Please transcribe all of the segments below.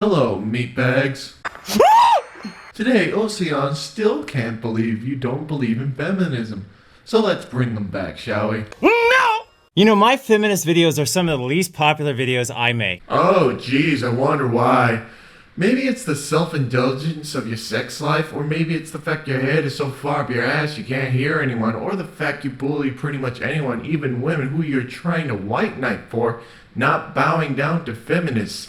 Hello, meatbags. Today, Ocean still can't believe you don't believe in feminism. So let's bring them back, shall we? No! You know, my feminist videos are some of the least popular videos I make. Oh, geez, I wonder why. Maybe it's the self-indulgence of your sex life, or maybe it's the fact your head is so far up your ass you can't hear anyone, or the fact you bully pretty much anyone, even women who you're trying to white knight for, not bowing down to feminists.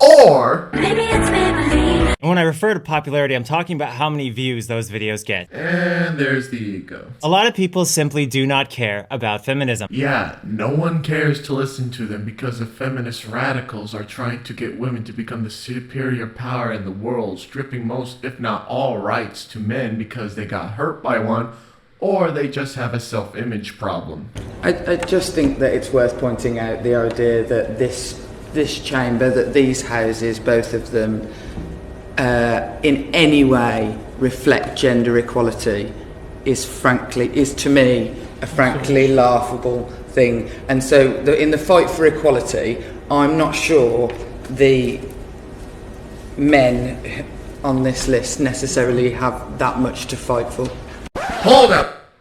Or maybe it's family. And when I refer to popularity, I'm talking about how many views those videos get. And there's the ego. A lot of people simply do not care about feminism. Yeah, no one cares to listen to them because the feminist radicals are trying to get women to become the superior power in the world, stripping most, if not all, rights to men because they got hurt by one, or they just have a self-image problem. I just think that it's worth pointing out the idea that this chamber, that these houses, both of them, in any way reflect gender equality is to me a frankly laughable thing. And so in the fight for equality, I'm not sure the men on this list necessarily have that much to fight for. Hold up!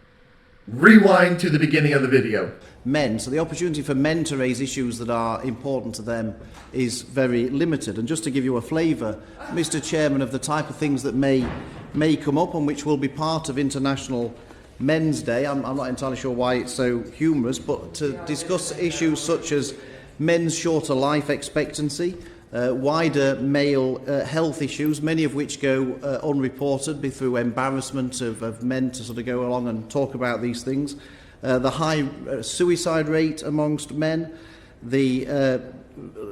Rewind to the beginning of the video. Men, so the opportunity for men to raise issues that are important to them is very limited. And just to give you a flavour, Mr. Chairman, of the type of things that may come up and which will be part of International Men's Day, I'm not entirely sure why it's so humorous, but to discuss issues such as men's shorter life expectancy, wider male health issues, many of which go unreported through embarrassment of men to sort of go along and talk about these things. The high suicide rate amongst men, the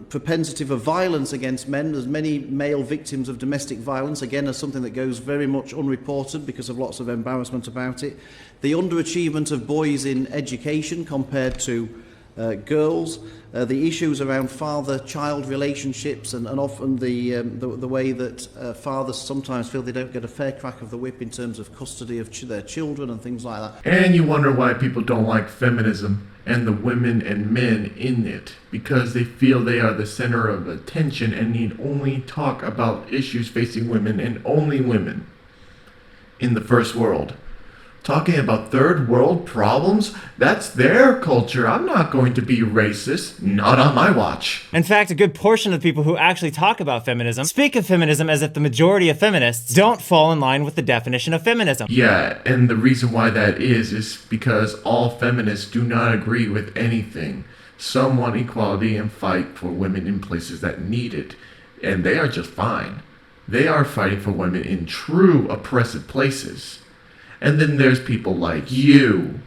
propensity for violence against men. There's many male victims of domestic violence, again, as something that goes very much unreported because of lots of embarrassment about it. The underachievement of boys in education compared to girls, the issues around father-child relationships, and often the way that fathers sometimes feel they don't get a fair crack of the whip in terms of custody of their children and things like that. And you wonder why people don't like feminism and the women and men in it, because they feel they are the center of attention and need only talk about issues facing women and only women in the first world. Talking about third world problems? That's their culture. I'm not going to be racist. Not on my watch. In fact, a good portion of the people who actually talk about feminism speak of feminism as if the majority of feminists don't fall in line with the definition of feminism. Yeah, and the reason why that is because all feminists do not agree with anything. Some want equality and fight for women in places that need it, and they are just fine. They are fighting for women in true oppressive places. And then there's people like you,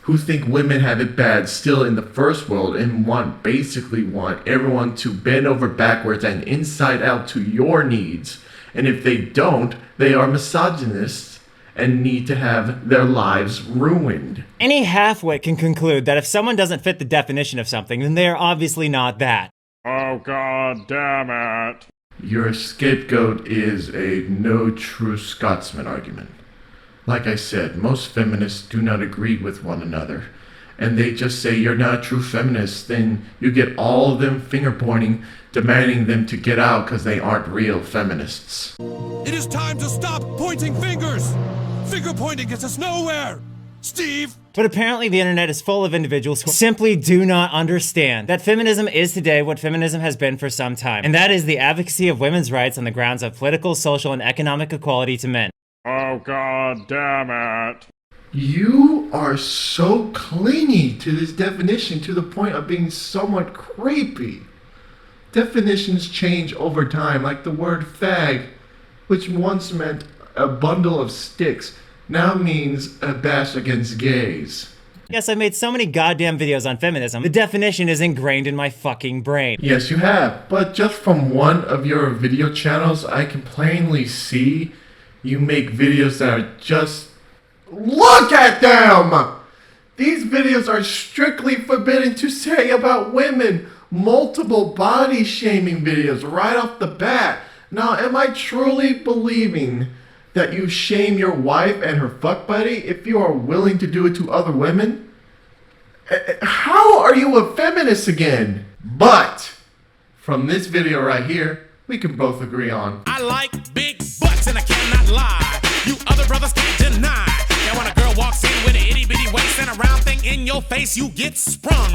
who think women have it bad still in the first world and basically want everyone to bend over backwards and inside out to your needs. And if they don't, they are misogynists and need to have their lives ruined. Any halfwit can conclude that if someone doesn't fit the definition of something, then they are obviously not that. Oh, God damn it. Your scapegoat is a no true Scotsman argument. Like I said, most feminists do not agree with one another. And they just say you're not a true feminist. Then you get all of them finger pointing, demanding them to get out because they aren't real feminists. It is time to stop pointing fingers! Finger pointing gets us nowhere! Steve! But apparently the internet is full of individuals who simply do not understand that feminism is today what feminism has been for some time. And that is the advocacy of women's rights on the grounds of political, social, and economic equality to men. Oh, God damn it. You are so clingy to this definition to the point of being somewhat creepy. Definitions change over time, like the word fag, which once meant a bundle of sticks, now means a bash against gays. Yes, I've made so many goddamn videos on feminism, the definition is ingrained in my fucking brain. Yes, you have, but just from one of your video channels, I can plainly see you make videos that are just... Look at them! These videos are strictly forbidden to say about women. Multiple body shaming videos right off the bat. Now, am I truly believing that you shame your wife and her fuck buddy if you are willing to do it to other women? How are you a feminist again? But from this video right here, we can both agree on. I like big butts and I cannot lie. You other brothers can't deny. Now when a girl walks in with an itty bitty waist and a round thing in your face, you get sprung.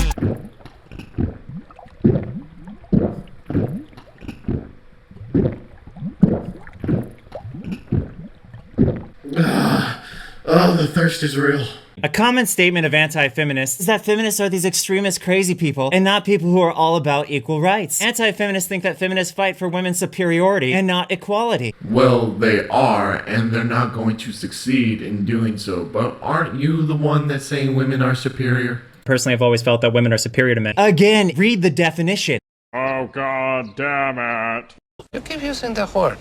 Oh, the thirst is real. A common statement of anti-feminists is that feminists are these extremist crazy people and not people who are all about equal rights. Anti-feminists think that feminists fight for women's superiority and not equality. Well, they are, and they're not going to succeed in doing so. But aren't you the one that's saying women are superior? Personally, I've always felt that women are superior to men. Again, read the definition. Oh god damn it. You keep using the word.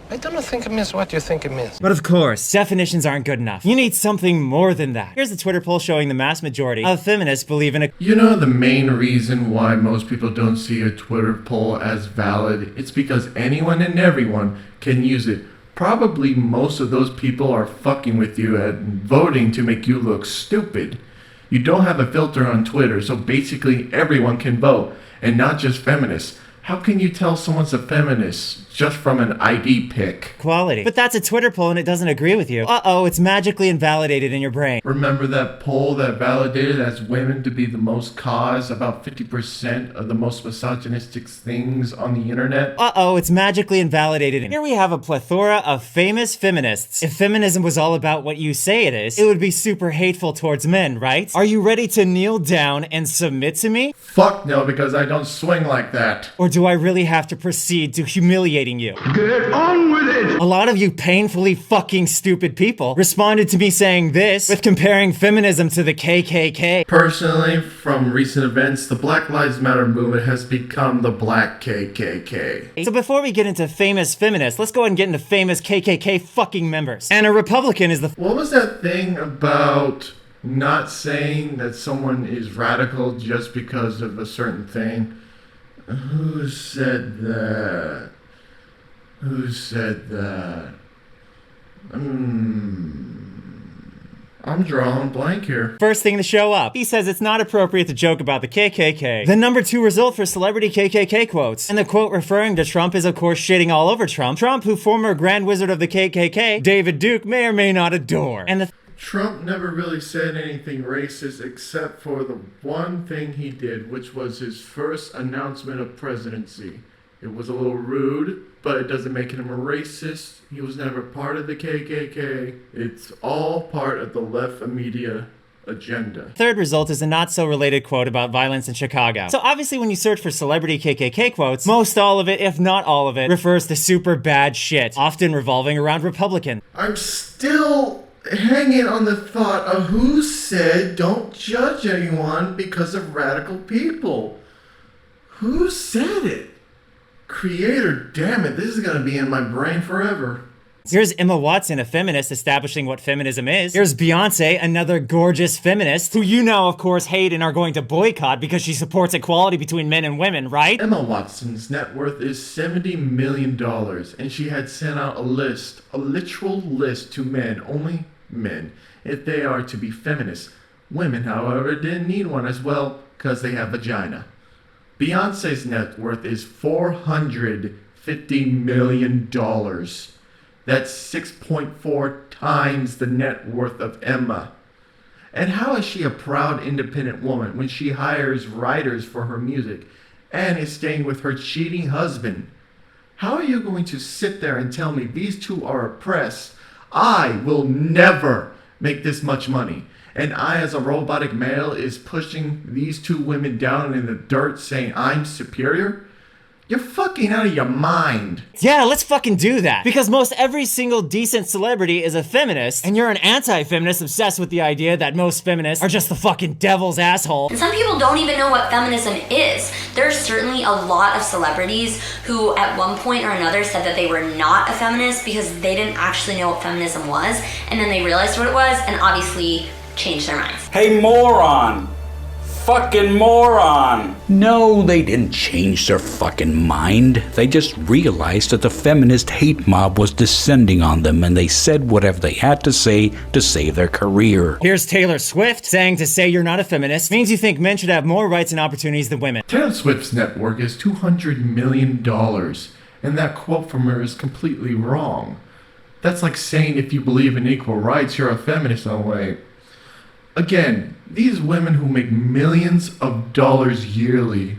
I don't think it means what you think it means. But of course, definitions aren't good enough. You need something more than that. Here's a Twitter poll showing the mass majority of feminists believe in a— You know the main reason why most people don't see a Twitter poll as valid? It's because anyone and everyone can use it. Probably most of those people are fucking with you and voting to make you look stupid. You don't have a filter on Twitter, so basically everyone can vote, and not just feminists. How can you tell someone's a feminist just from an ID pic? equality. But that's a Twitter poll and it doesn't agree with you. Uh-oh, it's magically invalidated in your brain. Remember that poll that validated as women to be the most cause about 50% of the most misogynistic things on the internet? Uh-oh, it's magically invalidated. Here we have a plethora of famous feminists. If feminism was all about what you say it is, it would be super hateful towards men, right? Are you ready to kneel down and submit to me? Fuck no, because I don't swing like that. Or do I really have to proceed to humiliating you? Get on with it! A lot of you painfully fucking stupid people responded to me saying this with comparing feminism to the KKK. Personally, from recent events, the Black Lives Matter movement has become the Black KKK. So before we get into famous feminists, let's go ahead and get into famous KKK fucking members. And a Republican is the— What was that thing about not saying that someone is radical just because of a certain thing? Who said that? Who said that? I'm drawing blank here. first thing to show up. He says it's not appropriate to joke about the KKK. The number 2 result for celebrity KKK quotes. And the quote referring to Trump is of course shitting all over Trump. Trump, who former Grand Wizard of the KKK, David Duke, may or may not adore. And the— Trump never really said anything racist except for the one thing he did, which was his first announcement of presidency. It was a little rude, but it doesn't make him a racist. He was never part of the KKK. It's all part of the left media agenda. third result is a not so related quote about violence in Chicago. So obviously when you search for celebrity KKK quotes, most all of it, if not all of it, refers to super bad shit, often revolving around Republicans. I'm still hanging on the thought of who said don't judge anyone because of radical people. Who said it? Creator, damn it, this is gonna be in my brain forever. Here's Emma Watson, a feminist, establishing what feminism is. Here's Beyonce, another gorgeous feminist, who you now, of course, hate and are going to boycott because she supports equality between men and women, right? Emma Watson's net worth is $70 million, and she had sent out a literal list to men, only men, if they are to be feminists. Women, however, didn't need one as well, because they have vagina. Beyonce's net worth is $450 million. That's 6.4 times the net worth of Emma. And how is she a proud independent woman when she hires writers for her music and is staying with her cheating husband? How are you going to sit there and tell me these two are oppressed? I will never make this much money. And I, as a robotic male, is pushing these two women down in the dirt saying I'm superior? You're fucking out of your mind. Yeah, let's fucking do that. Because most every single decent celebrity is a feminist, and you're an anti-feminist obsessed with the idea that most feminists are just the fucking devil's asshole. And some people don't even know what feminism is. There's certainly a lot of celebrities who at one point or another said that they were not a feminist because they didn't actually know what feminism was, and then they realized what it was and obviously changed their minds. Hey, moron! Fucking moron! No, they didn't change their fucking mind. They just realized that the feminist hate mob was descending on them and they said whatever they had to say to save their career. Here's Taylor Swift saying to say you're not a feminist means you think men should have more rights and opportunities than women. Taylor Swift's net worth is $200 million. And that quote from her is completely wrong. That's like saying if you believe in equal rights, you're a feminist. No way. Again, these women who make millions of dollars yearly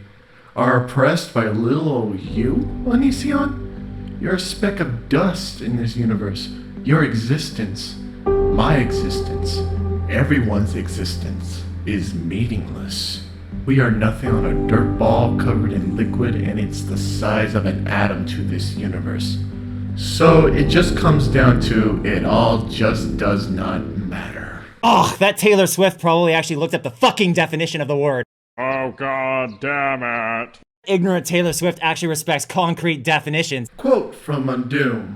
are oppressed by little old you, Onision? You're a speck of dust in this universe. Your existence, my existence, everyone's existence is meaningless. We are nothing on a dirt ball covered in liquid, and it's the size of an atom to this universe. So it just comes down to it all just does not matter. Oh, that Taylor Swift probably actually looked up the fucking definition of the word. Oh god damn it. Ignorant Taylor Swift actually respects concrete definitions. Quote from Undoom.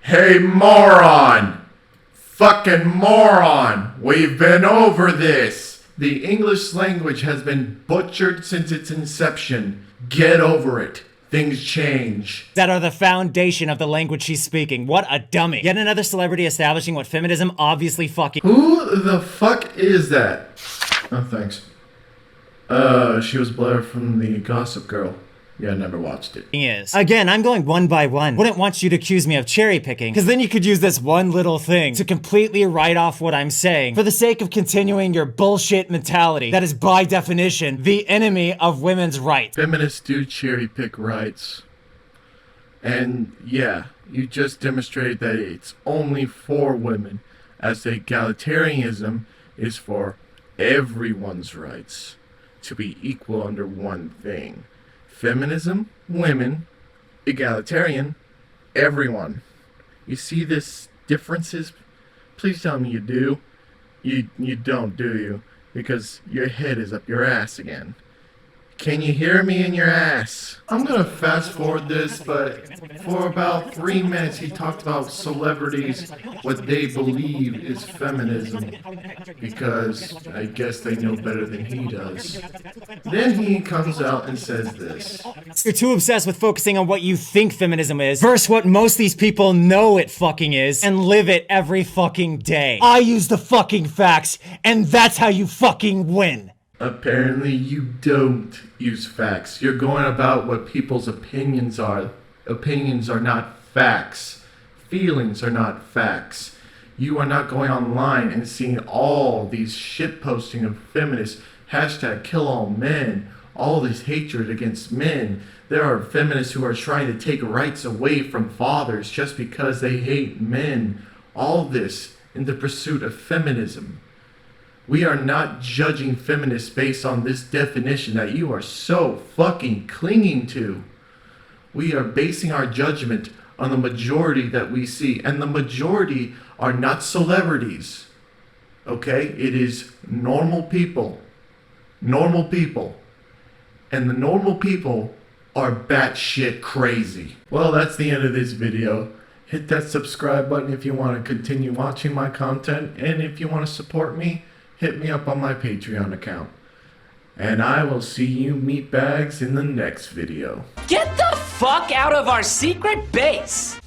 Hey moron! Fucking moron! We've been over this! The English language has been butchered since its inception. Get over it. Things change. That are the foundation of the language she's speaking. What a dummy. Yet another celebrity establishing what feminism obviously fucking— Who the fuck is that? Oh, thanks. She was Blair from the Gossip Girl. Yeah, I never watched it. Is. Again, I'm going one by one. Wouldn't want you to accuse me of cherry picking, because then you could use this one little thing to completely write off what I'm saying for the sake of continuing your bullshit mentality that is by definition the enemy of women's rights. Feminists do cherry pick rights. And yeah, you just demonstrated that it's only for women, as egalitarianism is for everyone's rights to be equal under one thing. Feminism, women, egalitarian, everyone. You see this differences? Please tell me you do. You don't, do you? Because your head is up your ass again. Can you hear me in your ass? I'm gonna fast forward this, but for about 3 minutes he talked about celebrities, what they believe is feminism, because I guess they know better than he does. Then he comes out and says this. You're too obsessed with focusing on what you think feminism is versus what most of these people know it fucking is and live it every fucking day. I use the fucking facts, and that's how you fucking win. Apparently you don't use facts. You're going about what people's opinions are. Opinions are not facts. Feelings are not facts. You are not going online and seeing all these shit posting of feminists, hashtag kill all men, all this hatred against men. There are feminists who are trying to take rights away from fathers just because they hate men. All this in the pursuit of feminism. We are not judging feminists based on this definition that you are so fucking clinging to. We are basing our judgment on the majority that we see. And the majority are not celebrities. Okay? It is normal people. Normal people. And the normal people are batshit crazy. Well, that's the end of this video. Hit that subscribe button if you want to continue watching my content. And if you want to support me, hit me up on my Patreon account. And I will see you meatbags in the next video. Get the fuck out of our secret base!